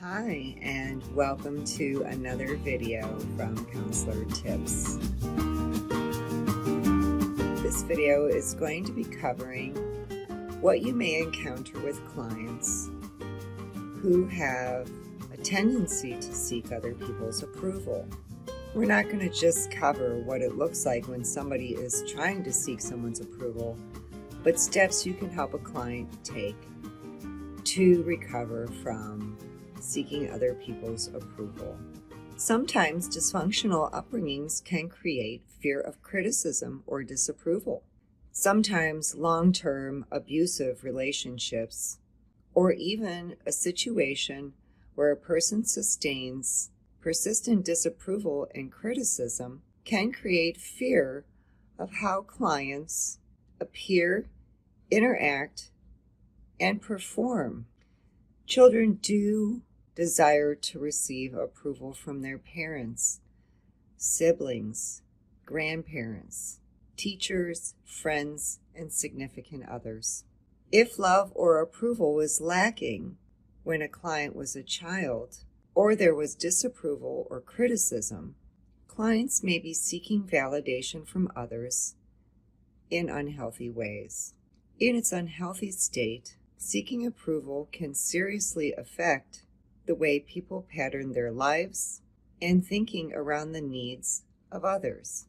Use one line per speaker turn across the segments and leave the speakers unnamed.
Hi, and welcome to another video from Counselor Tips. This video is going to be covering what you may encounter with clients who have a tendency to seek other people's approval. We're not going to just cover what it looks like when somebody is trying to seek someone's approval, but steps you can help a client take to recover from seeking other people's approval. Sometimes dysfunctional upbringings can create fear of criticism or disapproval. Sometimes long-term abusive relationships, or even a situation where a person sustains persistent disapproval and criticism, can create fear of how clients appear, interact, and perform. Children do desire to receive approval from their parents, siblings, grandparents, teachers, friends, and significant others. If love or approval was lacking when a client was a child, or there was disapproval or criticism, clients may be seeking validation from others in unhealthy ways. In its unhealthy state, seeking approval can seriously affect the way people pattern their lives and thinking around the needs of others.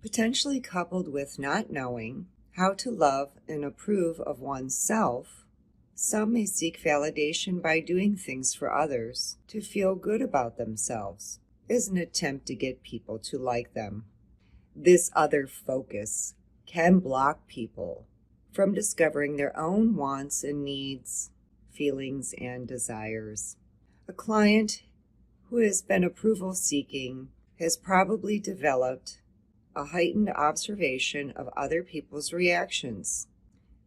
Potentially coupled with not knowing how to love and approve of oneself, some may seek validation by doing things for others to feel good about themselves as an attempt to get people to like them. This other focus can block people from discovering their own wants and needs, feelings, and desires. A client who has been approval seeking has probably developed a heightened observation of other people's reactions.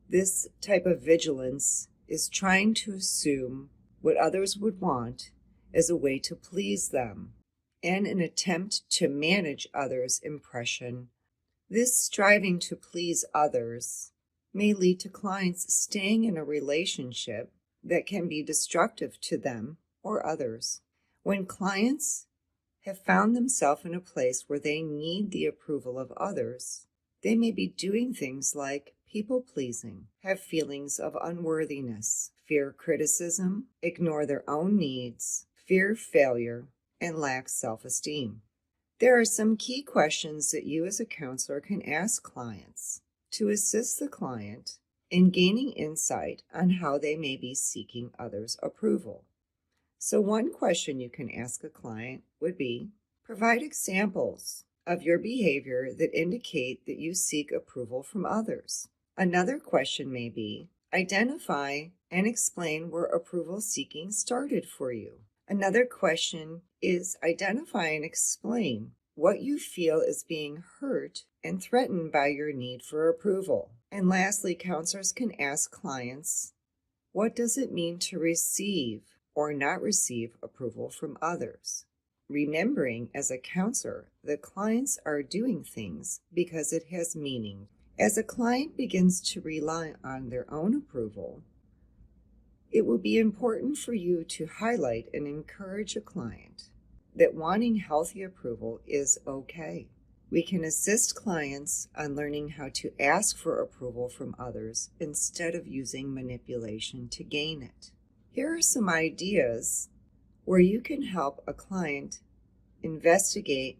This type of vigilance is trying to assume what others would want as a way to please them and an attempt to manage others' impression. This striving to please others may lead to clients staying in a relationship that can be destructive to them or others. When clients have found themselves in a place where they need the approval of others, they may be doing things like people-pleasing, have feelings of unworthiness, fear criticism, ignore their own needs, fear failure, and lack self-esteem. There are some key questions that you as a counselor can ask clients to assist the client in gaining insight on how they may be seeking others' approval. So one question you can ask a client would be, provide examples of your behavior that indicate that you seek approval from others. Another question may be, identify and explain where approval seeking started for you. Another question is, identify and explain what you feel is being hurt and threatened by your need for approval. And lastly, counselors can ask clients, what does it mean to receive or not receive approval from others? Remembering as a counselor that clients are doing things because it has meaning. As a client begins to rely on their own approval, it will be important for you to highlight and encourage a client that wanting healthy approval is okay. We can assist clients on learning how to ask for approval from others instead of using manipulation to gain it. Here are some ideas where you can help a client investigate,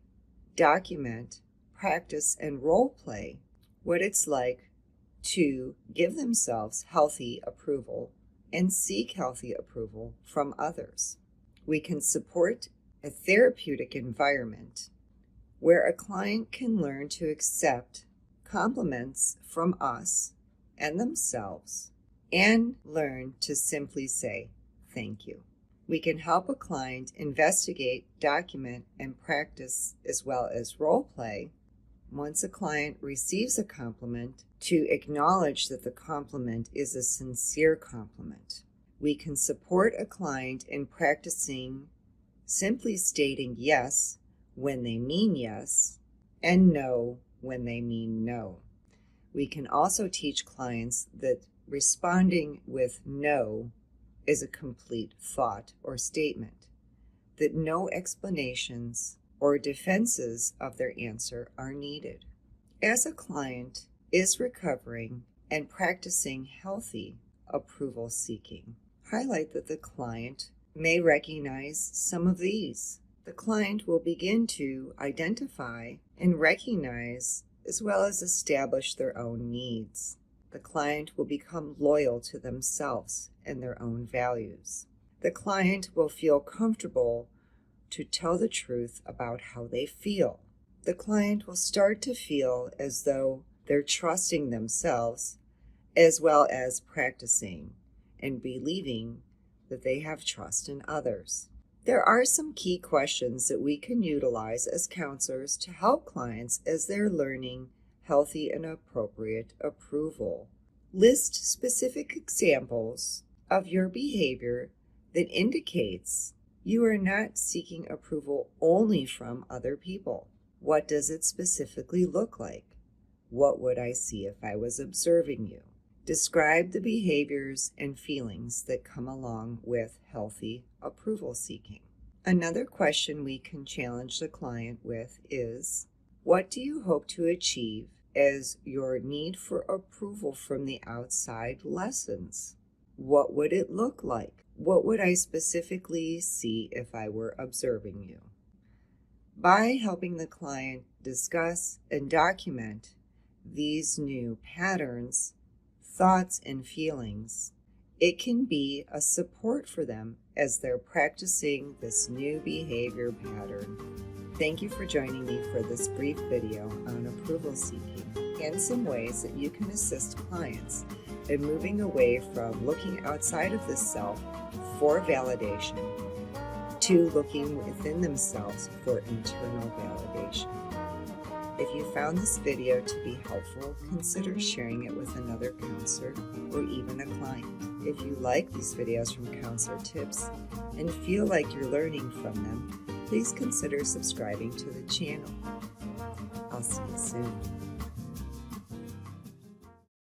document, practice, and role play what it's like to give themselves healthy approval and seek healthy approval from others. We can support a therapeutic environment where a client can learn to accept compliments from us and themselves and learn to simply say thank you. We can help a client investigate, document, and practice as well as role play once a client receives a compliment to acknowledge that the compliment is a sincere compliment. We can support a client in practicing simply stating yes when they mean yes and no when they mean no. We can also teach clients that responding with no is a complete thought or statement, that no explanations or defenses of their answer are needed. As a client is recovering and practicing healthy approval seeking, highlight that the client may recognize some of these. The client will begin to identify and recognize as well as establish their own needs. The client will become loyal to themselves and their own values. The client will feel comfortable to tell the truth about how they feel. The client will start to feel as though they're trusting themselves as well as practicing and believing that they have trust in others. There are some key questions that we can utilize as counselors to help clients as they're learning healthy and appropriate approval. List specific examples of your behavior that indicates you are not seeking approval only from other people. What does it specifically look like? What would I see if I was observing you? Describe the behaviors and feelings that come along with healthy approval seeking. Another question we can challenge the client with is, what do you hope to achieve as your need for approval from the outside lessens? What would it look like? What would I specifically see if I were observing you? By helping the client discuss and document these new patterns, thoughts, and feelings, it can be a support for them as they're practicing this new behavior pattern. Thank you for joining me for this brief video on approval seeking and some ways that you can assist clients in moving away from looking outside of the self for validation to looking within themselves for internal validation. If you found this video to be helpful, consider sharing it with another counselor or even a client. If you like these videos from Counselor Tips and feel like you're learning from them, please consider subscribing to the channel. I'll see you soon.